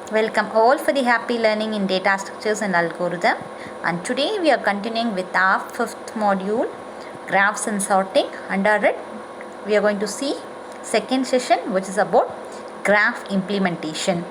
Welcome all for the happy learning in data structures and algorithm. And today we are continuing with our fifth module, graphs and sorting. Under it, we are going to see second session, which is about graph implementation.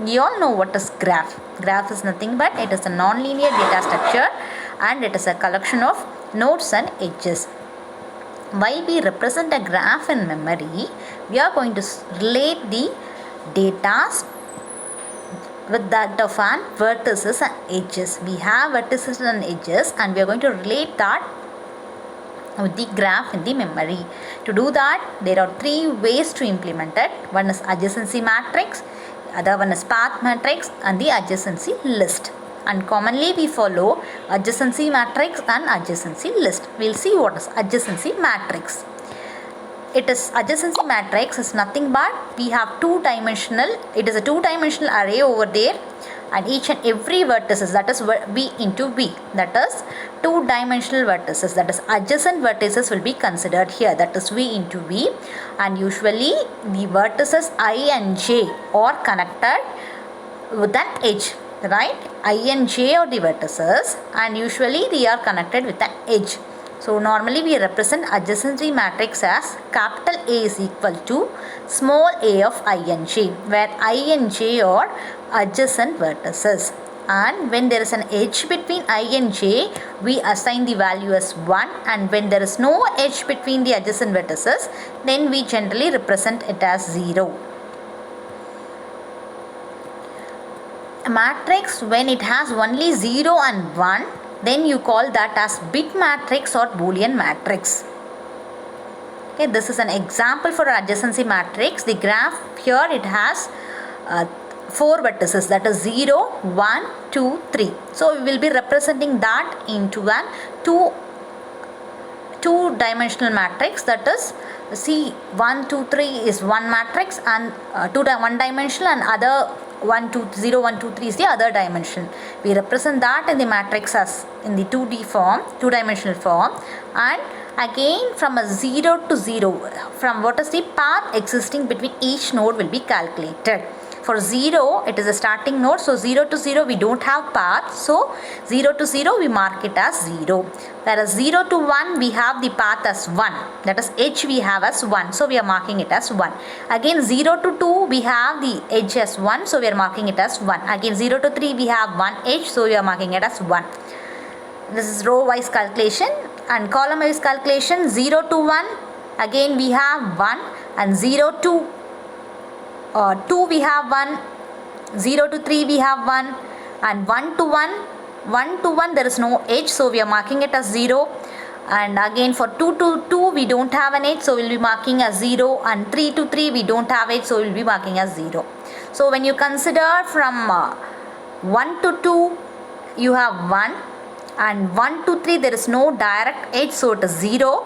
You all know what is graph. Graph is nothing but it is a non-linear data structure and it is a collection of nodes and edges. While we represent a graph in memory, we are going to relate the data with that of an vertices and edges. We have vertices and edges and we are going to relate that with the graph in the memory. To do that, there are three ways to implement it. One is adjacency matrix, other one is path matrix, and the adjacency list. And commonly we follow adjacency matrix and adjacency list. We'll see what is adjacency matrix. It is adjacency matrix is nothing but we have it is a two-dimensional array over there, and each and every vertices, that is v into v, that is two-dimensional vertices, that is adjacent vertices will be considered here, that is v into v. And usually the vertices I and j are connected with an edge, right? I and j are the vertices and usually they are connected with an edge. So normally we represent adjacency matrix as capital A is equal to small a of I and j, where I and j are adjacent vertices. And when there is an edge between I and j, we assign the value as 1, and when there is no edge between the adjacent vertices, then we generally represent it as 0. A matrix, when it has only 0 and 1, then you call that as bit matrix or Boolean matrix. Okay, this is an example for adjacency matrix. The graph here, it has 4 vertices, that is 0, 1, 2, 3. So we will be representing that into an two-dimensional matrix, that is see 1, 2, 3 is one matrix and one dimensional, and other 1, 2, 0, 1, 2, 3 is the other dimension. We represent that in the matrix as in the 2D form, two-dimensional form. And again, from a 0 to 0, from what is the path existing between each node will be calculated. For 0, it is a starting node, so 0 to 0 we don't have path, so 0 to 0 we mark it as 0. Whereas 0 to 1 we have the path as 1, that is edge we have as 1, so we are marking it as 1. Again 0 to 2 we have the edge as 1, so we are marking it as 1. Again 0 to 3 we have 1 edge, so we are marking it as 1. This is row wise calculation. And column wise calculation, 0 to 1 again we have 1, and 0 to 2 we have 1, 0 to 3 we have 1, and 1 to 1 there is no edge, so we are marking it as 0. And again for 2 to 2 we don't have an edge, so we will be marking as 0, and 3 to 3 we don't have edge, so we will be marking as 0. So when you consider from 1 to 2 you have 1, and 1 to 3 there is no direct edge, so it is 0.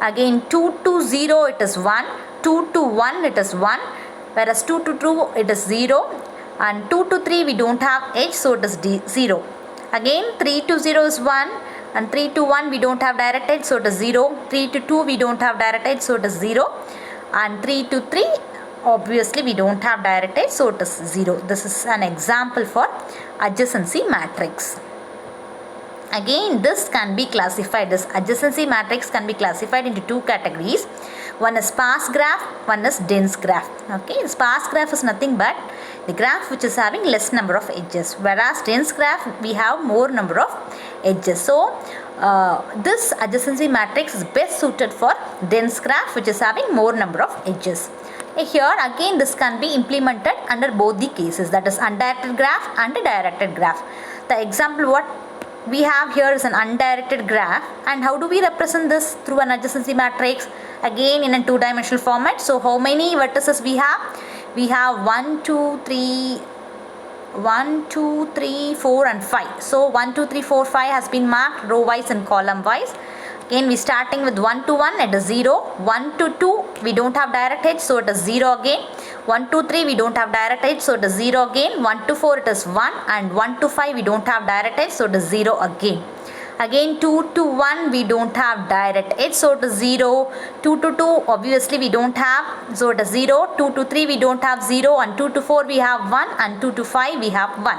Again 2 to 0 it is 1, 2 to 1 it is 1, whereas 2 to 2 it is 0, and 2 to 3 we don't have edge, so it is 0. Again 3 to 0 is 1, and 3 to 1 we don't have direct edge, so it is 0. 3 to 2 we don't have direct edge, so it is 0. And 3 to 3 obviously we don't have direct edge, so it is 0. This is an example for adjacency matrix. Again, this can be classified, this adjacency matrix can be classified into two categories. One is sparse graph, one is dense graph. Okay, sparse graph is nothing but the graph which is having less number of edges, whereas dense graph we have more number of edges. So this adjacency matrix is best suited for dense graph which is having more number of edges. Here again this can be implemented under both the cases, that is undirected graph and a directed graph. The example what we have here is an undirected graph, and how do we represent this through an adjacency matrix? Again in a two-dimensional format. So how many vertices we have? We have 1, 2, 3, 4 and 5. So 1, 2, 3, 4, 5 has been marked row wise and column wise. Again we starting with 1 to 1, it is 0. 1 to 2 we don't have direct edge, so it is 0 again. 1 to 3 we don't have direct edge, so it is 0 again. 1 to 4 it is 1, and 1 to 5 we don't have direct edge, so it is 0 again. Again 2 to 1 we don't have direct edge, so it is 0. 2 to 2 obviously we don't have, so it is 0. 2 to 3 we don't have 0, and 2 to 4 we have 1, and 2 to 5 we have 1.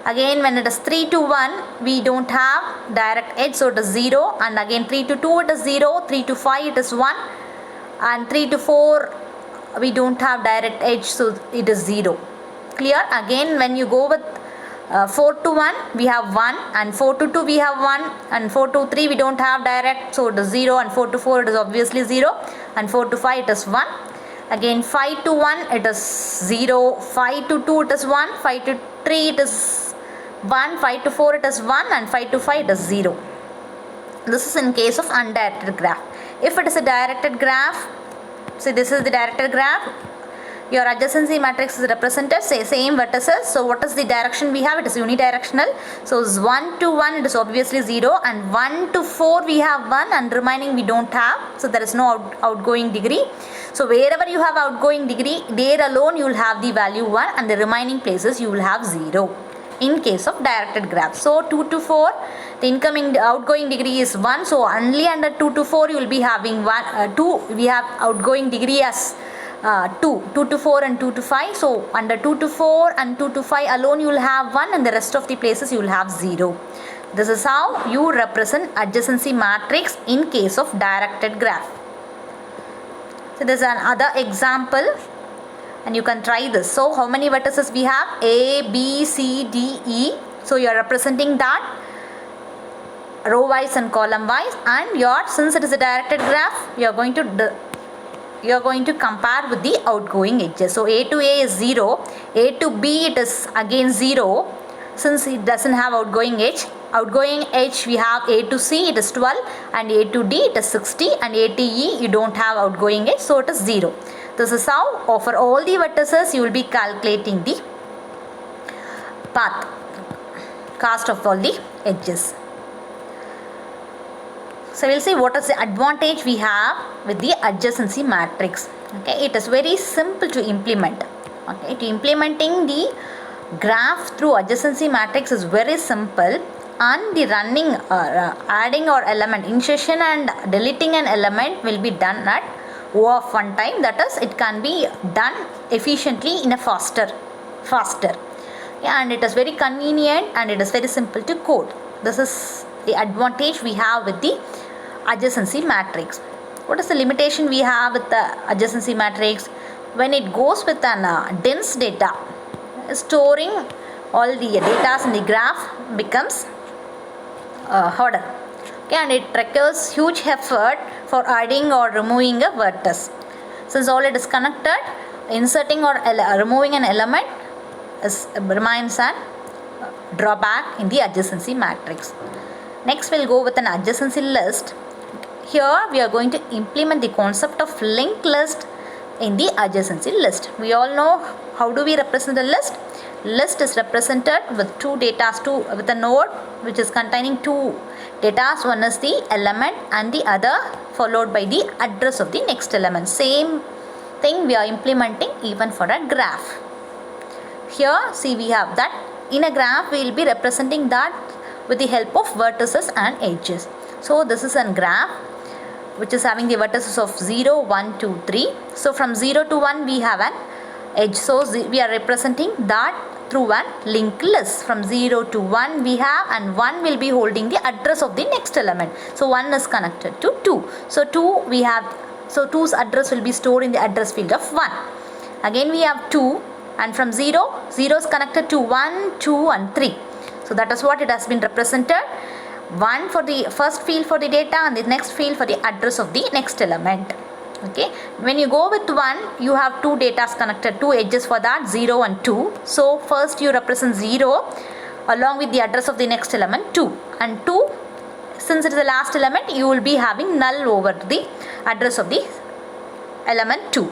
Again when it is 3 to 1 we don't have direct edge, so it is 0, and again 3 to 2 it is 0, 3 to 5 it is 1, and 3 to 4 we don't have direct edge, so it is 0. Clear? Again when you go with 4 to 1 we have 1, and 4 to 2 we have 1, and 4 to 3 we don't have direct, so it is 0, and 4 to 4 it is obviously 0, and 4 to 5 it is 1. Again 5 to 1 it is 0, 5 to 2 it is 1, 5 to 3 it is 1, 5 to 4 it is 1, and 5 to 5 it is 0. This is in case of undirected graph. If it is a directed graph, see this is the directed graph, your adjacency matrix is represented, say same vertices. So what is the direction we have? It is unidirectional. So 1 to 1 it is obviously 0, and 1 to 4 we have 1, and remaining we don't have, so there is no outgoing degree. So wherever you have outgoing degree, there alone you will have the value 1, and the remaining places you will have 0 in case of directed graph. So 2 to 4 the outgoing degree is 1, so only under 2 to 4 you will be having 2, we have outgoing degree as 2 to 4 and 2 to 5. So under 2 to 4 and 2 to 5 alone you will have 1, and the rest of the places you will have 0. This is how you represent adjacency matrix in case of directed graph. So there is another example, and you can try this. So how many vertices we have? A, B, C, D, E. So you are representing that row wise and column wise, and since it is a directed graph, you are going to compare with the outgoing edges. So A to A is 0, A to B it is again 0, since it doesn't have outgoing edge. Outgoing edge we have A to C it is 12, and A to D it is 60, and A to E you don't have outgoing edge, so it is 0. This is how for all the vertices you will be calculating the path, cast of all the edges. So we will see what is the advantage we have with the adjacency matrix. Okay, it is very simple to implement. Okay, to implementing the graph through adjacency matrix is very simple, and the running adding or element, insertion and deleting an element will be done at O of 1 time. That is, it can be done efficiently in a faster. Yeah, and it is very convenient, and it is very simple to code. This is the advantage we have with the adjacency matrix. What is the limitation we have with the adjacency matrix? When it goes with an dense data, storing all the data in the graph becomes harder. Okay, and it requires huge effort for adding or removing a vertex. Since all it is connected, inserting or removing an element remains an drawback in the adjacency matrix. Next we'll go with an adjacency list. Here we are going to implement the concept of linked list in the adjacency list. We all know how do we represent a list. List is represented with two data, with a node which is containing two data. One is the element and the other followed by the address of the next element. Same thing we are implementing even for a graph. Here see we have that in a graph we will be representing that with the help of vertices and edges. So this is a graph which is having the vertices of 0, 1, 2, 3. So from 0 to 1 we have an edge. So we are representing that through an linked list. From 0 to 1 we have, and 1 will be holding the address of the next element. So 1 is connected to 2. So 2 we have, so 2's address will be stored in the address field of 1. Again we have 2, and from 0 is connected to 1, 2 and 3. So that is what it has been represented. 1 for the first field for the data, and the next field for the address of the next element. Okay, when you go with 1 you have two data connected, two edges for that, 0 and 2. So first you represent 0 along with the address of the next element 2, and 2, since it is the last element, you will be having null over the address of the element 2.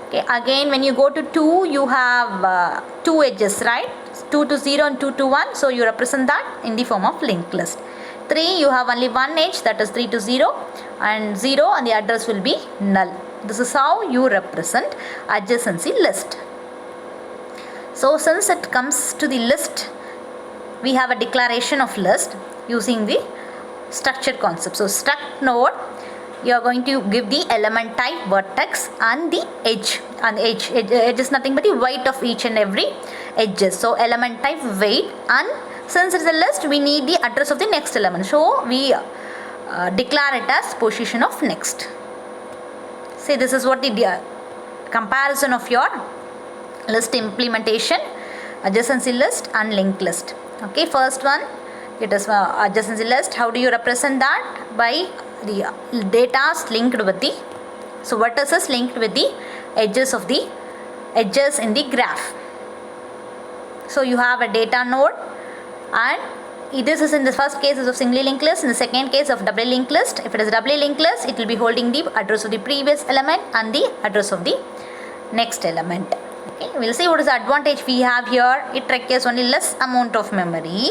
Okay, again when you go to 2 you have two edges, right? 2 to 0 and 2 to 1, so you represent that in the form of linked list. 3 you have only one edge, that is 3 to 0, and 0 and the address will be null. This is how you represent adjacency list. So since it comes to the list, we have a declaration of list using the structure concept. So struct node, you are going to give the element type, vertex and the edge. And edge is nothing but the weight of each and every edges. So element type, weight, and since it's a list, we need the address of the next element. So we declare it as position of next. See, this is what the comparison of your list implementation, adjacency list and linked list. Okay, first one, it is adjacency list. How do you represent that? By the data linked with the, so vertices linked with the edges of the edges in the graph. So you have a data node, and this is in the first case of singly linked list, in the second case of doubly linked list. If it is a doubly linked list, it will be holding the address of the previous element and the address of the next element. Okay, we'll see what is the advantage we have here. It requires only less amount of memory,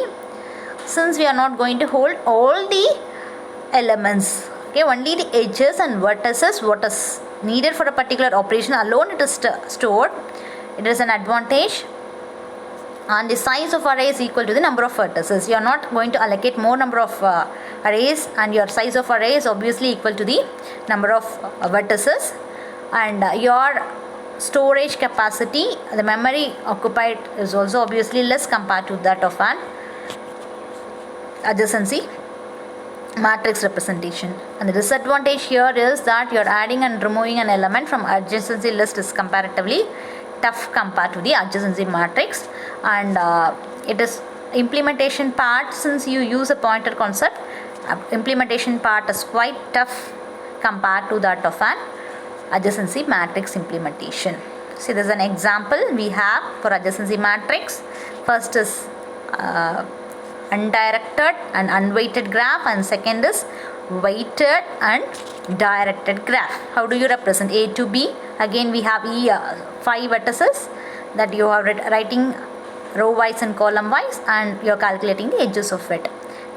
since we are not going to hold all the elements. Okay, only the edges and vertices, what is needed for a particular operation alone, it is stored. It is an advantage. And the size of array is equal to the number of vertices. You are not going to allocate more number of arrays, and your size of array is obviously equal to the number of vertices. And your storage capacity, the memory occupied, is also obviously less compared to that of an adjacency matrix representation. And the disadvantage here is that you are adding and removing an element from adjacency list is comparatively tough compared to the adjacency matrix. And it is implementation part, since you use a pointer concept, implementation part is quite tough compared to that of an adjacency matrix implementation. See, there's an example we have for adjacency matrix. First is undirected and unweighted graph, and second is weighted and directed graph. How do you represent A to B? Again, we have 5 vertices that you are writing row wise and column wise, and you are calculating the edges of it.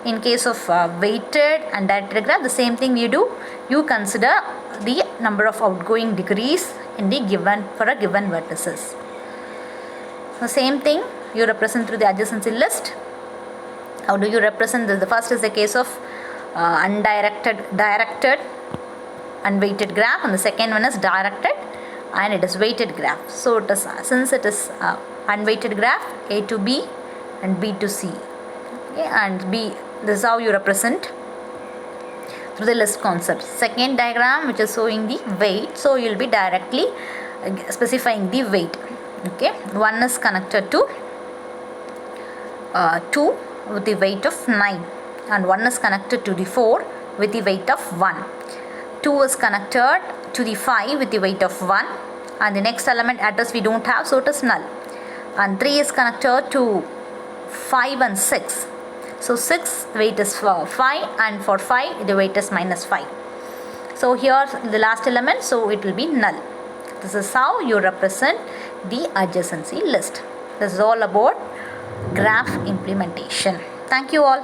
In case of weighted and directed graph, the same thing you do. You consider the number of outgoing degrees in the given, for a given vertices. The same thing you represent through the adjacency list. How do you represent this? The first is the case of undirected, directed, unweighted graph, and the second one is directed and it is weighted graph. So it is, since it is unweighted graph, A to B and B to C. Okay, and B, this is how you represent through the list concept. Second diagram, which is showing the weight, so you will be directly specifying the weight. Okay, one is connected to 2 with the weight of 9, and one is connected to the 4 with the weight of 1. 2 is connected to the 5 with the weight of 1, and the next element address we don't have, so it is null. And 3 is connected to 5 and 6. So 6 weight is for 5, and for 5 the weight is -5. So here the last element, so it will be null. This is how you represent the adjacency list. This is all about graph implementation. Thank you all.